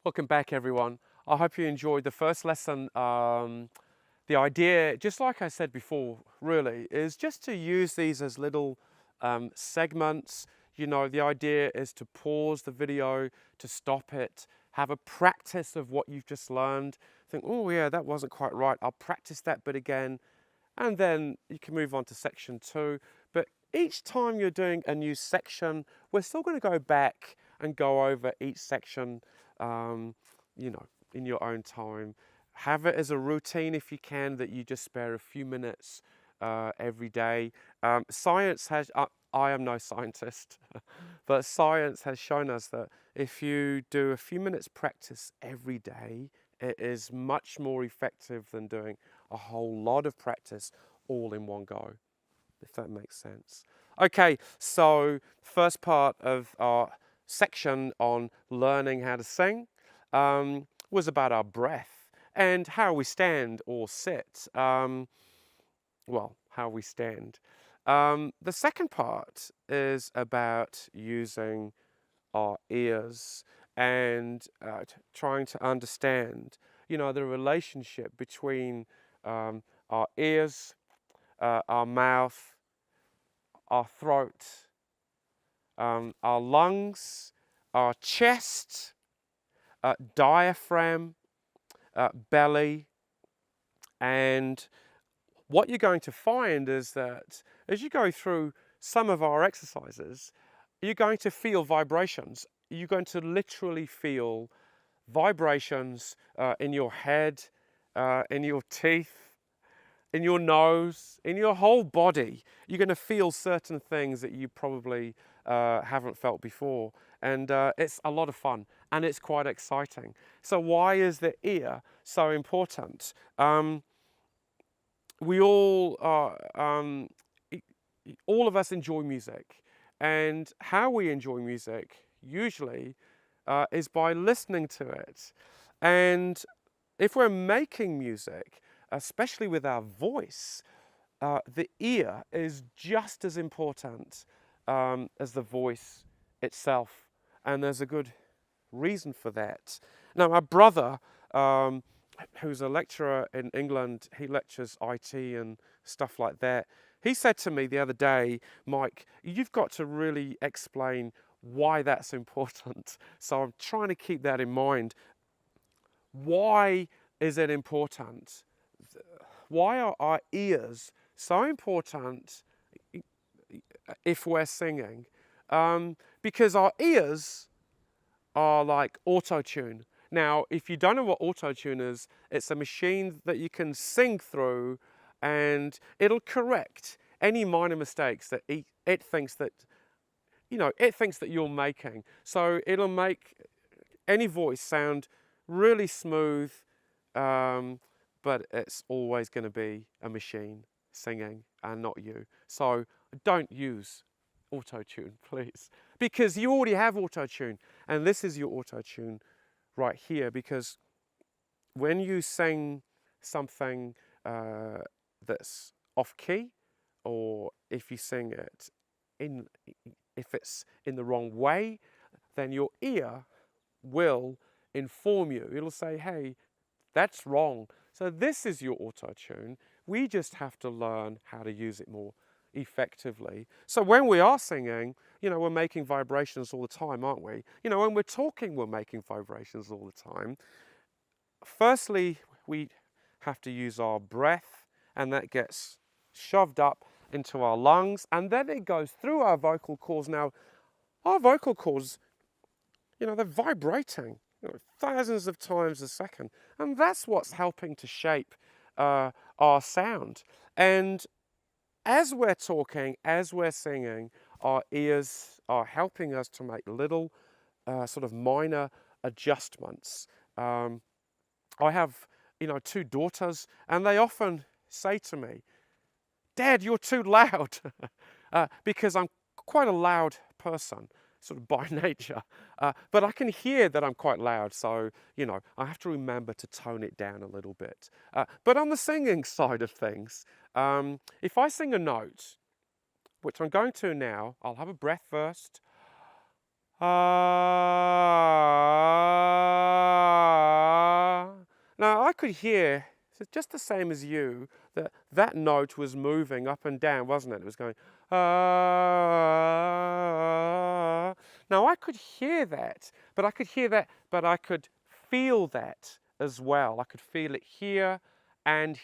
Welcome back, everyone. I hope you enjoyed the first lesson. The idea, just like I said before, really, is just to use these as little segments. You know, the idea is to pause the video, to stop it, have a practice of what you've just learned. Think, oh yeah, that wasn't quite right. I'll practice that bit again. And then you can move on to section 2. But each time you're doing a new section, we're still going to go back and go over each section, you know, in your own time. Have it as a routine if you can, that you just spare a few minutes every day. Science has, I am no scientist, but science has shown us that if you do a few minutes practice every day, it is much more effective than doing a whole lot of practice all in one go, if that makes sense. Okay, so first part of our section on learning how to sing was about our breath and how we stand or sit. Well, how we stand. The second part is about using our ears and trying to understand, you know, the relationship between our ears, our mouth, our throat, our lungs, our chest, diaphragm, belly. And what you're going to find is that as you go through some of our exercises, you're going to feel vibrations. You're going to literally feel vibrations in your head, in your teeth, in your nose, in your whole body. You're going to feel certain things that you probably haven't felt before. And it's a lot of fun and it's quite exciting. So why is the ear so important? We all of us enjoy music, and how we enjoy music usually is by listening to it. And if we're making music, especially with our voice, the ear is just as important as the voice itself. And there's a good reason for that. Now, my brother, who's a lecturer in England, he lectures IT and stuff like that. He said to me the other day, Mike, you've got to really explain why that's important. So I'm trying to keep that in mind. Why is it important? Why are our ears so important if we're singing? Because our ears are like autotune. Now, if you don't know what autotune is, it's a machine that you can sing through and it'll correct any minor mistakes that it thinks that, you know, it thinks that you're making. So it'll make any voice sound really smooth, but it's always going to be a machine singing and not you. So don't use autotune, please, because you already have autotune, and this is your autotune right here. Because when you sing something that's off key, or if you sing it if it's in the wrong way, then your ear will inform you. It'll say, hey, that's wrong. So this is your autotune. We just have to learn how to use it more effectively. So when we are singing, you know, we're making vibrations all the time, aren't we? You know, when we're talking, we're making vibrations all the time. Firstly, we have to use our breath, and that gets shoved up into our lungs, and then it goes through our vocal cords. Now, our vocal cords, you know, they're vibrating, you know, thousands of times a second, and that's what's helping to shape our sound. And as we're talking, as we're singing, our ears are helping us to make little sort of minor adjustments. I have, you know, 2 daughters, and they often say to me, Dad, you're too loud, because I'm quite a loud person, sort of by nature. But I can hear that I'm quite loud, so, you know, I have to remember to tone it down a little bit. But on the singing side of things, if I sing a note, which I'm going to now, I'll have a breath first, Ah. Now I could hear, so just the same as you, that that note was moving up and down, wasn't it? It was going ah. Now I could hear that, but I could feel that as well. I could feel it here and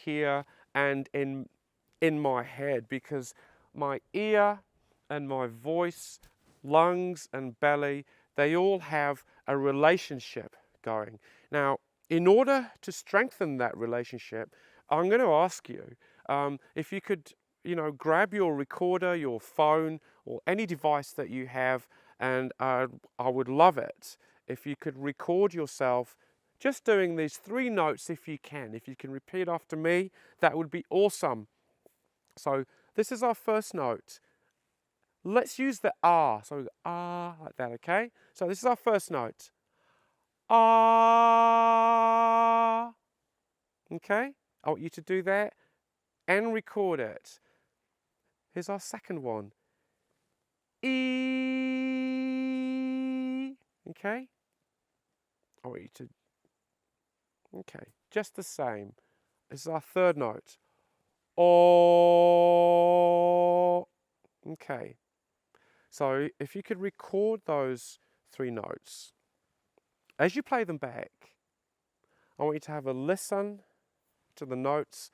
in my head, because my ear and my voice, lungs and belly, they all have a relationship going. Now, in order to strengthen that relationship, I'm going to ask you if you could, grab your recorder, your phone, or any device that you have, and I would love it if you could record yourself just doing these 3 notes if you can. If you can repeat after me, that would be awesome. So this is our first note. Let's use the ah. So ah, like that, okay? So this is our first note. Ah. Okay? I want you to do that and record it. Here's our second one. E. Okay? I want you to. Okay, just the same. This is our third note. O. Okay. So if you could record those 3 notes, as you play them back, I want you to have a listen to the notes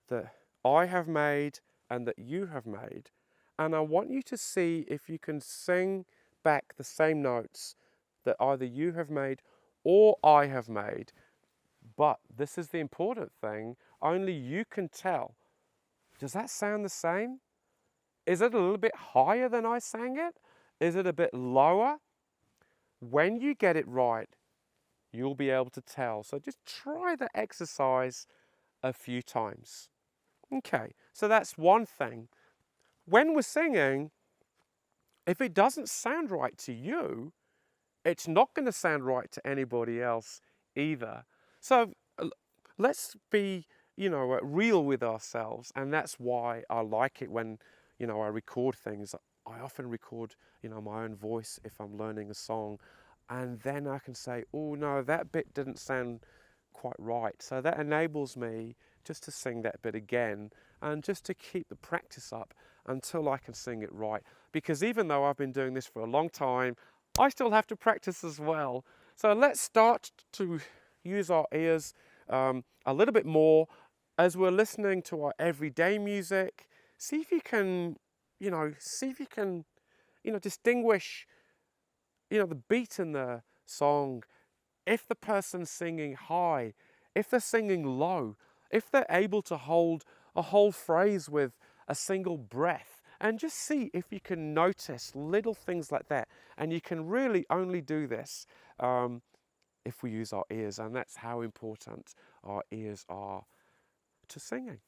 that I have made and that you have made. And I want you to see if you can sing back the same notes that either you have made or I have made. But this is the important thing, only you can tell. Does that sound the same? Is it a little bit higher than I sang it? Is it a bit lower? When you get it right, you'll be able to tell. So just try the exercise a few times. Okay, so that's one thing. When we're singing, if it doesn't sound right to you, it's not going to sound right to anybody else either. So let's be, real with ourselves, and that's why I like it when, I record things. I often record, my own voice if I'm learning a song, and then I can say, oh no, that bit didn't sound quite right. So that enables me just to sing that bit again and just to keep the practice up until I can sing it right. Because even though I've been doing this for a long time, I still have to practice as well. So let's start to use our ears a little bit more as we're listening to our everyday music. See if you can, distinguish, the beat in the song. If the person's singing high, if they're singing low, if they're able to hold a whole phrase with a single breath, and just see if you can notice little things like that. And you can really only do this if we use our ears, and that's how important our ears are to singing.